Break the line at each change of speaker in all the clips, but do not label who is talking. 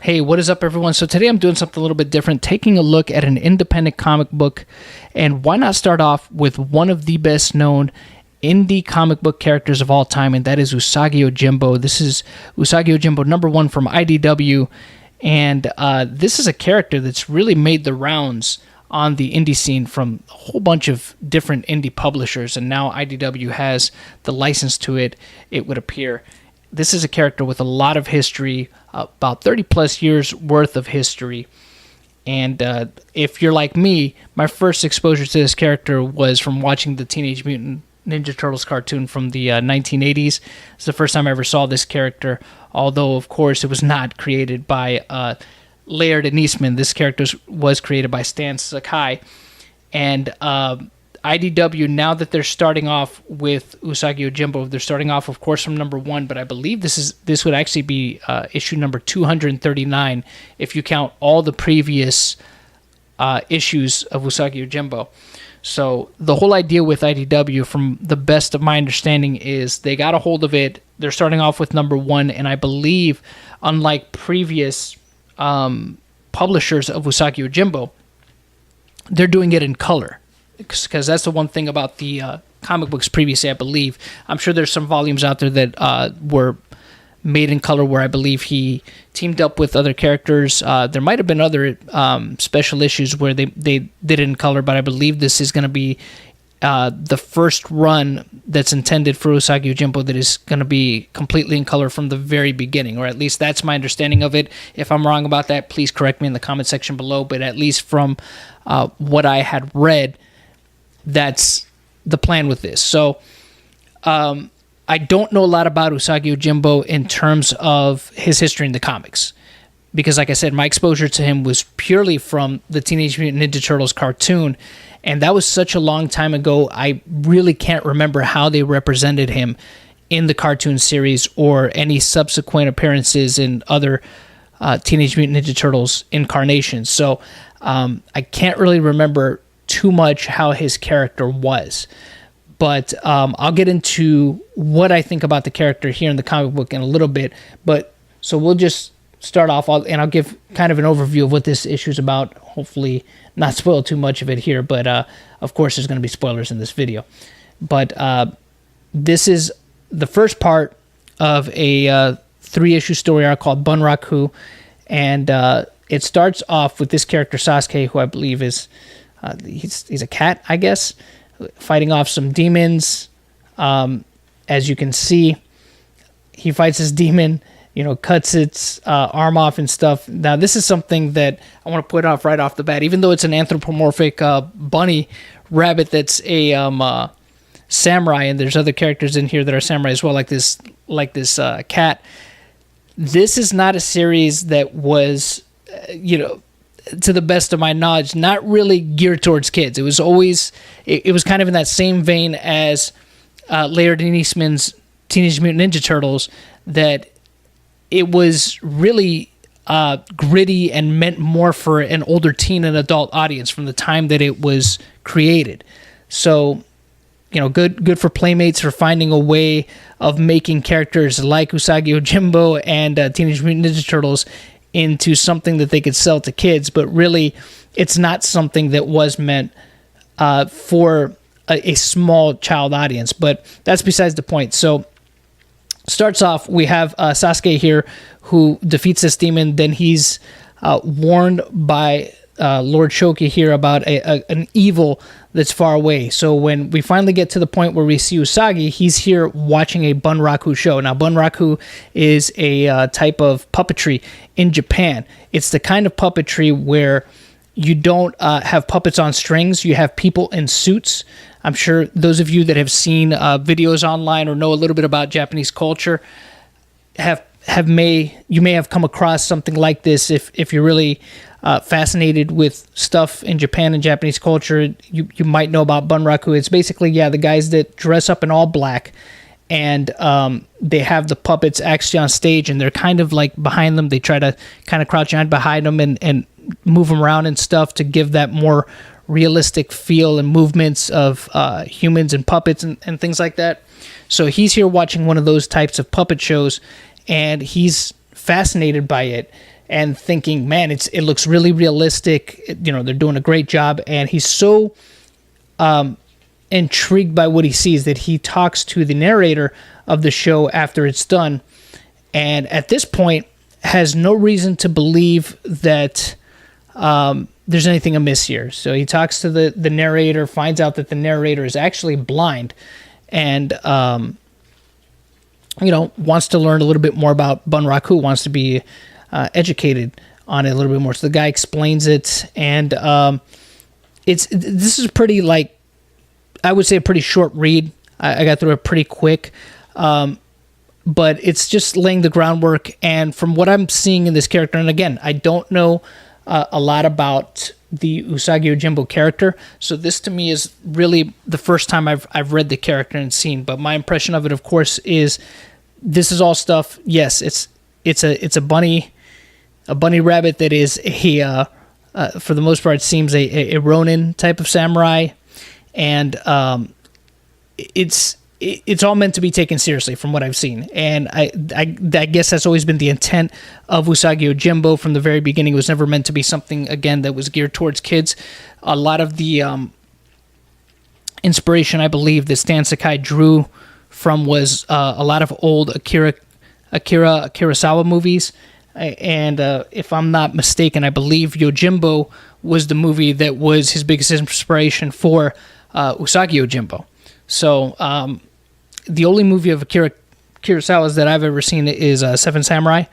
Hey, what is up, everyone? So today I'm doing something a little bit different, taking a look at an independent comic book, and why not start off with one of the best known indie comic book characters of all time, and that is Usagi Yojimbo. This is Usagi Yojimbo #1 from IDW, and this is a character that's really made the rounds on the indie scene from a whole bunch of different indie publishers, and now IDW has the license to it, it would appear. This is a character with a lot of history, about 30 plus years worth of history. And if you're like me, my first exposure to this character was from watching the Teenage Mutant Ninja Turtles cartoon from the 1980s. It's the first time I ever saw this character, although, of course, it was not created by Laird and Eastman. This character was created by Stan Sakai. And IDW, now that they're starting off with Usagi Yojimbo, they're starting off, of course, from #1, but I believe this would actually be issue number 239 if you count all the previous issues of Usagi Yojimbo. So the whole idea with IDW, from the best of my understanding, is they got a hold of it. They're starting off with #1, and I believe, unlike previous publishers of Usagi Yojimbo, they're doing it in color. Because that's the one thing about the comic books previously, I believe. I'm sure there's some volumes out there that were made in color where I believe he teamed up with other characters. There might have been other special issues where they did it in color, but I believe this is going to be the first run that's intended for Usagi Yojimbo that is going to be completely in color from the very beginning, or at least that's my understanding of it. If I'm wrong about that, please correct me in the comment section below, but at least from what I had read, that's the plan with this. So I don't know a lot about Usagi Yojimbo in terms of his history in the comics, because like I said, my exposure to him was purely from the Teenage Mutant Ninja Turtles cartoon, and that was such a long time ago, I really can't remember how they represented him in the cartoon series or any subsequent appearances in other Teenage Mutant Ninja Turtles incarnations. So I can't really remember too much how his character was, but I'll get into what I think about the character here in the comic book in a little bit. But so we'll just start off, and I'll give kind of an overview of what this issue is about. Hopefully not spoil too much of it here, but of course there's going to be spoilers in this video. But this is the first part of a 3-issue story arc called Bunraku, and it starts off with this character Sasuke, who I believe is he's a cat, I guess, fighting off some demons. As you can see, he fights this demon, cuts its arm off and stuff. Now, this is something that I want to put off right off the bat. Even though it's an anthropomorphic bunny rabbit that's a samurai, and there's other characters in here that are samurai as well, like this cat. This is not a series that was, to the best of my knowledge, not really geared towards kids. It was always, it was kind of in that same vein as Laird and Eastman's Teenage Mutant Ninja Turtles, that it was really gritty and meant more for an older teen and adult audience from the time that it was created. So, good for Playmates for finding a way of making characters like Usagi Yojimbo and Teenage Mutant Ninja Turtles into something that they could sell to kids, but really it's not something that was meant for a small child audience, but that's besides the point. So starts off, we have Sasuke here, who defeats this demon. Then he's warned by Lord Shoki here about an evil that's far away. So when we finally get to the point where we see Usagi, he's here watching a Bunraku show. Now, Bunraku is a type of puppetry in Japan. It's the kind of puppetry where you don't have puppets on strings. You have people in suits. I'm sure those of you that have seen videos online or know a little bit about Japanese culture you may have come across something like this if you're really fascinated with stuff in Japan and Japanese culture. You might know about Bunraku. It's basically, the guys that dress up in all black, and they have the puppets actually on stage, and they're kind of like behind them. They try to kind of crouch in behind them and move them around and stuff to give that more realistic feel and movements of humans and puppets and things like that. So he's here watching one of those types of puppet shows, and he's fascinated by it. and thinking, man, it looks really realistic. You know, they're doing a great job. And he's so intrigued by what he sees that he talks to the narrator of the show after it's done. And at this point, has no reason to believe that there's anything amiss here. So he talks to the narrator, finds out that the narrator is actually blind, and you know, wants to learn a little bit more about Bunraku, wants to be educated on it a little bit more. So the guy explains it, and this is pretty, like, I would say a pretty short read. I got through it pretty quick, but it's just laying the groundwork. And from what I'm seeing in this character, and again, I don't know a lot about the Usagi Yojimbo character, so this to me is really the first time I've read the character and seen. But my impression of it, of course, is this is all stuff. Yes, it's a bunny rabbit that is for the most part, it seems a Ronin type of samurai, and it's all meant to be taken seriously from what I've seen. And I guess that's always been the intent of Usagi Yojimbo from the very beginning. It was never meant to be something, again, that was geared towards kids. A lot of the inspiration, I believe, that Stan Sakai drew from was a lot of old Akira Kurosawa movies. And if I'm not mistaken, I believe Yojimbo was the movie that was his biggest inspiration for Usagi Yojimbo. So the only movie of Akira Kurosawa's that I've ever seen is Seven Samurai.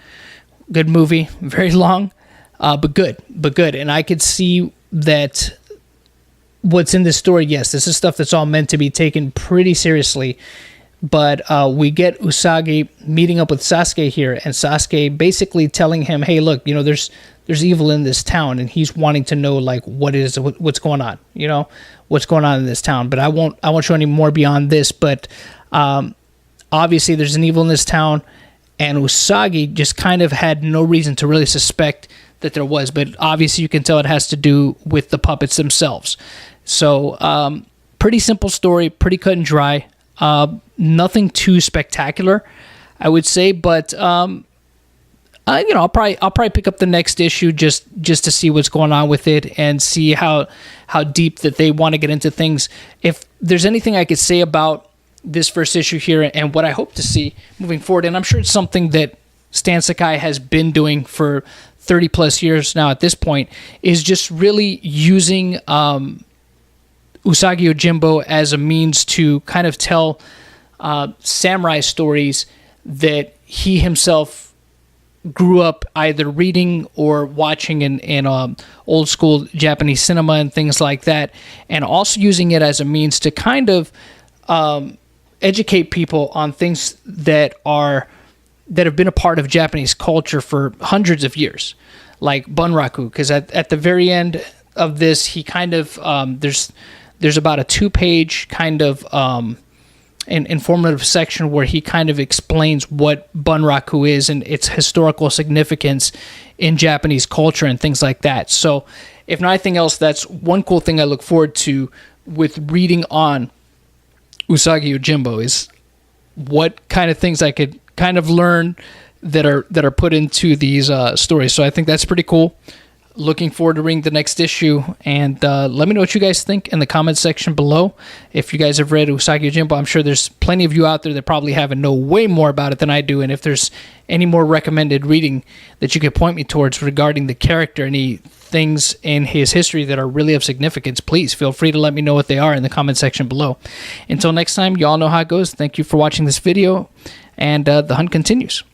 Good movie, very long, but good. And I could see that what's in this story, yes, this is stuff that's all meant to be taken pretty seriously. But we get Usagi meeting up with Sasuke here, and Sasuke basically telling him, hey, look, you know, there's evil in this town, and he's wanting to know, like, what's going on, you know, what's going on in this town. But I won't show any more beyond this. But obviously there's an evil in this town, and Usagi just kind of had no reason to really suspect that there was. But obviously you can tell it has to do with the puppets themselves. So pretty simple story, pretty cut and dry. Nothing too spectacular, I would say, but you know, I'll probably pick up the next issue just to see what's going on with it and see how deep that they want to get into things. If there's anything I could say about this first issue here and what I hope to see moving forward, and I'm sure it's something that Stan Sakai has been doing for 30 plus years now at this point, is just really using Usagi Yojimbo as a means to kind of tell samurai stories that he himself grew up either reading or watching in old school Japanese cinema and things like that, and also using it as a means to kind of educate people on things that have been a part of Japanese culture for hundreds of years, like Bunraku. Because at the very end of this, he kind of there's about a 2-page kind of an informative section where he kind of explains what Bunraku is and its historical significance in Japanese culture and things like that. So if not anything else, that's one cool thing I look forward to with reading on Usagi Yojimbo, is what kind of things I could kind of learn that are put into these stories. So I think that's pretty cool. Looking forward to reading the next issue, and let me know what you guys think in the comments section below. If you guys have read Usagi Yojimbo, I'm sure there's plenty of you out there that probably have and know way more about it than I do, and if there's any more recommended reading that you could point me towards regarding the character, any things in his history that are really of significance, please feel free to let me know what they are in the comment section below. Until next time, y'all know how it goes. Thank you for watching this video, and the hunt continues.